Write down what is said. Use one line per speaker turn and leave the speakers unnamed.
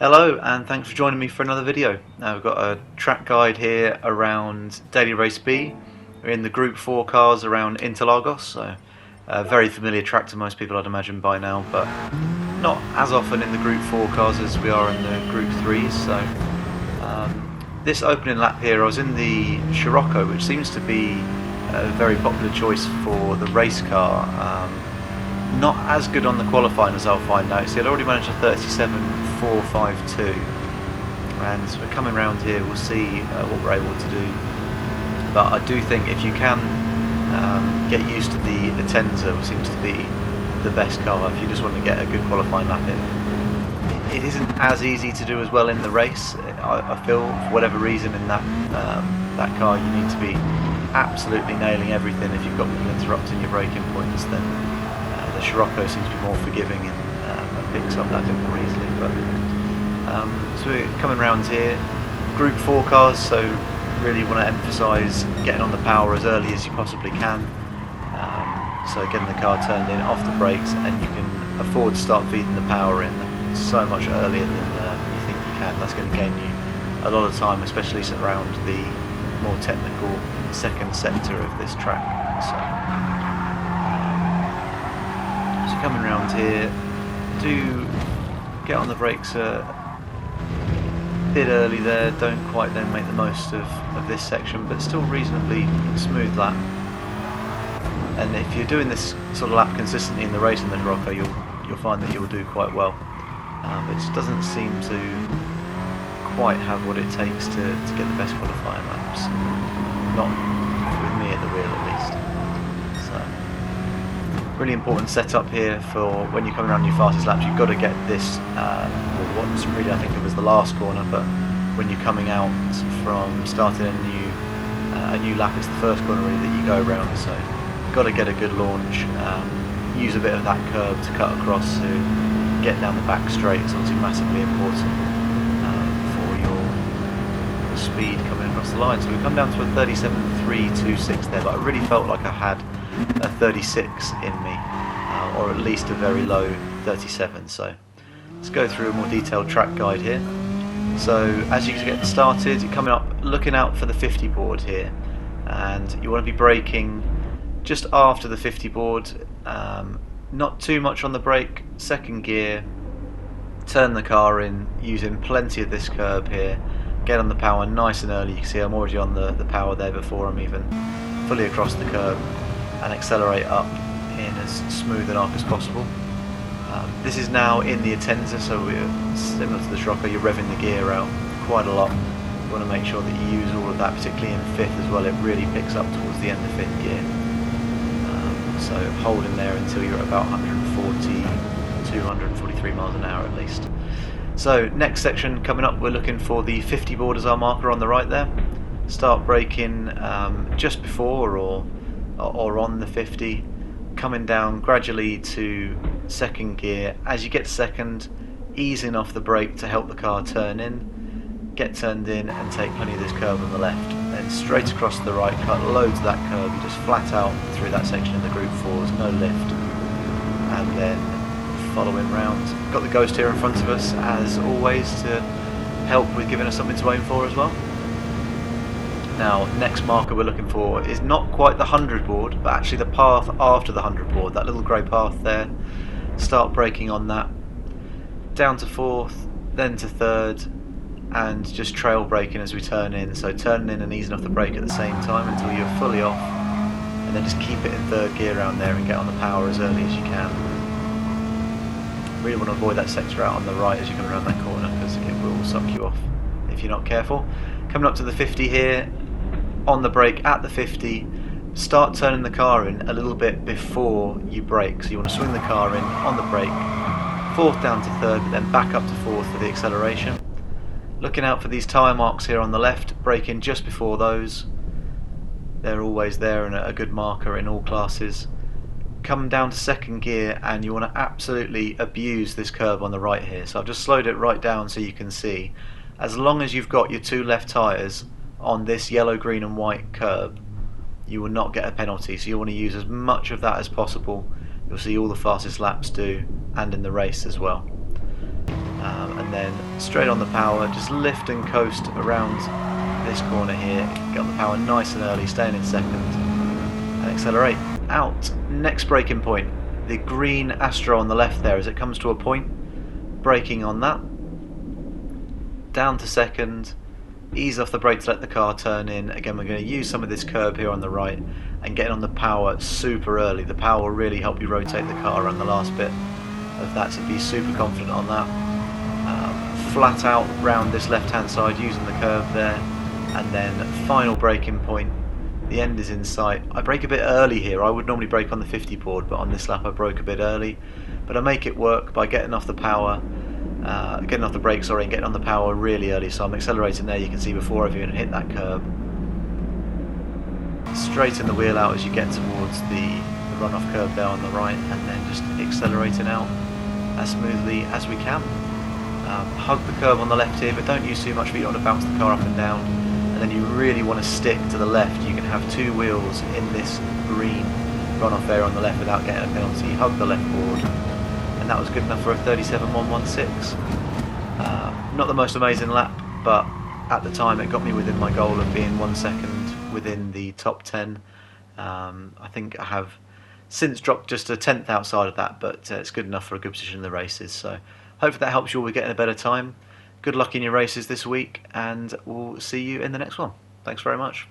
Hello and thanks for joining me for another video. Now we've got a track guide here around Daily Race B. We're in the Group 4 cars around Interlagos, so a very familiar track to most people I'd imagine by now, but not as often in the Group 4 cars as we are in the Group 3s. So this opening lap here I was in the Gr4, which seems to be a very popular choice for the race car. Not as good on the qualifying as I'll find out. See, I'd already managed a 37.452, and as we're coming round here we'll see what we're able to do. But I do think if you can get used to the Atenza, which seems to be the best car if you just want to get a good qualifying lap in. It isn't as easy to do as well in the race. I feel for whatever reason in that car you need to be absolutely nailing everything. If you've got people interrupting your braking points, then the Gr4 seems to be more forgiving and picks up that a bit more easily. But so we're coming round here, Group 4 cars, so really want to emphasise getting on the power as early as you possibly can. So getting the car turned in, off the brakes, and you can afford to start feeding the power in so much earlier than you think you can. That's going to gain you a lot of time, especially around the more technical second sector of this track. So coming around here, do get on the brakes a bit early there, don't quite then make the most of this section, but still reasonably smooth lap. And if you're doing this sort of lap consistently in the race in the Gr4, you'll find that you'll do quite well. It just doesn't seem to quite have what it takes to get the best qualifying laps. Not with me at the wheel at least. Really important setup here for when you're coming around your fastest laps. You've got to get this, what's really I think it was the last corner, but when you're coming out from starting a new lap, it's the first corner really that you go around, so you've got to get a good launch, use a bit of that curb to cut across to get down the back straight. It's obviously massively important for your speed coming across the line. So we've come down to a 37.326 there, but I really felt like I had a 36 in me, or at least a very low 37. So let's go through a more detailed track guide here. So as you get started, you're coming up, looking out for the 50 board here, and you want to be braking just after the 50 board, not too much on the brake, second gear, turn the car in using plenty of this curb here, get on the power nice and early. You can see I'm already on the power there before I'm even fully across the curb, and accelerate up in as smooth an arc as possible. This is now in the Atenza, so we're similar to the Gr4, you're revving the gear out quite a lot. You want to make sure that you use all of that, particularly in fifth as well. It really picks up towards the end of fifth gear. So hold in there until you're at about 140 to 143 miles an hour at least. So next section coming up, we're looking for the 50 board as our marker on the right there. Start braking just before or on the 50, coming down gradually to second gear. As you get to second, easing off the brake to help the car turn in, get turned in and take plenty of this curb on the left. Then straight across to the right, cut loads of that curb. You just flat out through that section in the Group 4s, no lift, and then following round. Got the Ghost here in front of us as always to help with giving us something to aim for as well. Now, next marker we're looking for is not quite the 100 board, but actually the path after the 100 board, that little grey path there. Start braking on that, down to fourth, then to third, and just trail braking as we turn in. So turning in and easing off the brake at the same time until you're fully off, and then just keep it in third gear around there and get on the power as early as you can. Really want to avoid that sector out on the right as you come around that corner, because it will suck you off if you're not careful. Coming up to the 50 here, on the brake at the 50, start turning the car in a little bit before you brake. So you want to swing the car in on the brake, fourth down to third, but then back up to fourth for the acceleration. Looking out for these tyre marks here on the left, braking just before those. They're always there and a good marker in all classes. Come down to second gear and you want to absolutely abuse this curb on the right here. So I've just slowed it right down so you can see. As long as you've got your two left tyres on this yellow, green and white curb, you will not get a penalty. So you want to use as much of that as possible. You'll see all the fastest laps do, and in the race as well. and then straight on the power, just lift and coast around this corner here, get on the power nice and early, staying in second, and accelerate out. Next braking point, the green Astro on the left there, as it comes to a point, braking on that, down to second, ease off the brake to let the car turn in. Again, we're going to use some of this curb here on the right and getting on the power super early. The power will really help you rotate the car around the last bit of that, so be super confident on that. Flat out round this left hand side using the curve there, and then final braking point, the end is in sight. I brake a bit early here. I would normally brake on the 50 board, but on this lap I broke a bit early, but I make it work by getting off the power, getting off the brakes, sorry, and getting on the power really early. So I'm accelerating there, you can see before I've even hit that curb. Straighten the wheel out as you get towards the runoff curve there on the right, and then just accelerating out as smoothly as we can. Hug the curb on the left here, but don't use too much, but you don't want to bounce the car up and down. And then you really want to stick to the left. You can have two wheels in this green runoff area on the left without getting a penalty. Hug the left board, and that was good enough for a 37.116. Not the most amazing lap, but at the time it got me within my goal of being 1 second within the top 10. I think I have since dropped just a tenth outside of that, but it's good enough for a good position in the races. So hopefully that helps you all with getting a better time. Good luck in your races this week, and we'll see you in the next one. Thanks very much.